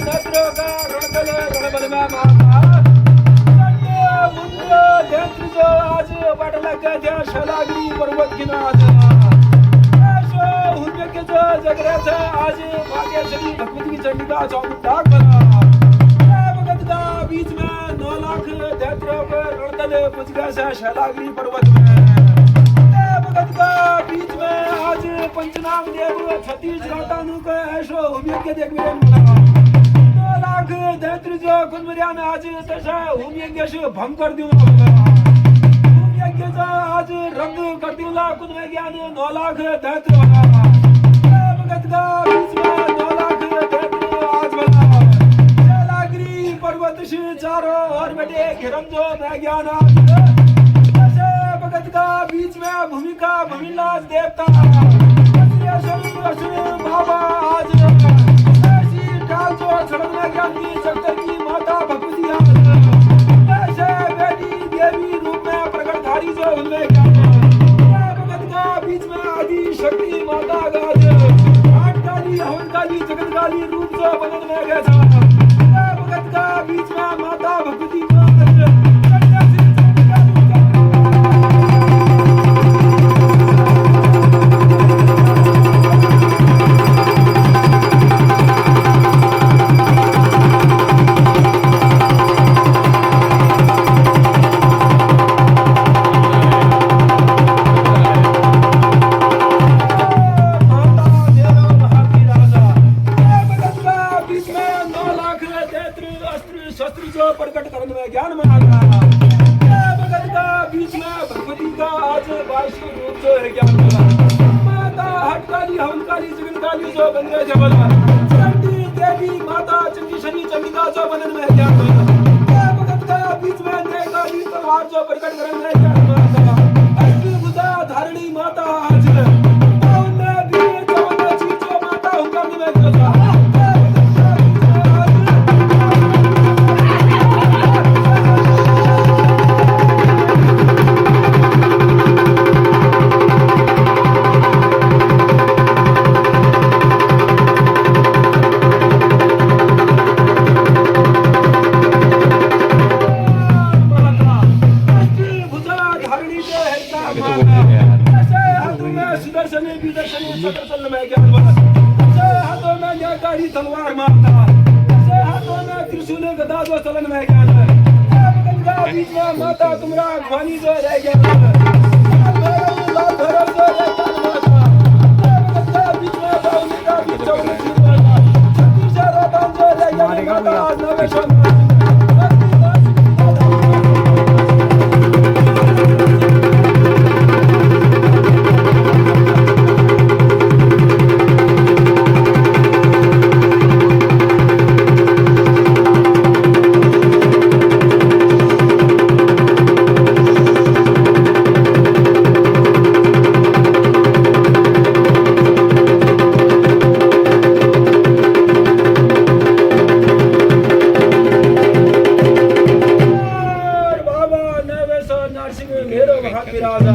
नेत्रों का रणकल रणबल में माता मुंद्र देत्र जो आज बड़ लगे थे शलागिरी पर्वत किनारे ऐसो हुन्ने के जो जगरे थे आज भाग्यश्री भगवती चंडिका चौमुंडा बना भगत का बीच में 9 लाख देत्रों का रणकल पुज गए से शलागिरी पर्वत में भगत का बीच में आज पंचनाम देव 36 घाटानु का ऐसो हुन्ने के देख में 9 लाख देत्र जो कुनमरिया में आज तसा हुन्ने के भंग कर दियो आज रंग कर दिया कुछ में ज्ञान 9 लाख देत्र भगत का बीच में 9 लाख देत्र आज बना शैलागिरी पर्वत से चारों ओर बैठे घिरम जो मैं ज्ञान ऐसे भगत का बीच में भूमिका भूमिलास देवता बाबा आज ऐसी डाल जो सड़क में ज्ञान की शक्ति की माता भगवती ऐसे बेटी देवी रूप में प्रकटधारी जो उनमें भगत का बीच में आदि शक्ति माता गाज आठ काली हवन काली जगत काली रूप जो बनन में गया भगत का बीच में माता भगवती प्रकट करने में ज्ञान में भगत का बीच में भगवती का आज बाईसवें रूप जो है ज्ञान माता हट काली हवन काली जगन काली जो बन गए जबल चंडी देवी माता चंडी शनि चंडिका जो बनन में ज्ञान भगत का बीच में नए काली तलवार जो प्रकट करने में ज्ञान अष्ट भुजा धारणी माता आज बावन भी चौवन चीज जो माता हुक्म में जो तलवार मारता से हाथों में त्रिशूल गदा जो चलन में ज्ञान भगत का बीच में माता तुमरा अगवानी जो रह गया भगत का बीच में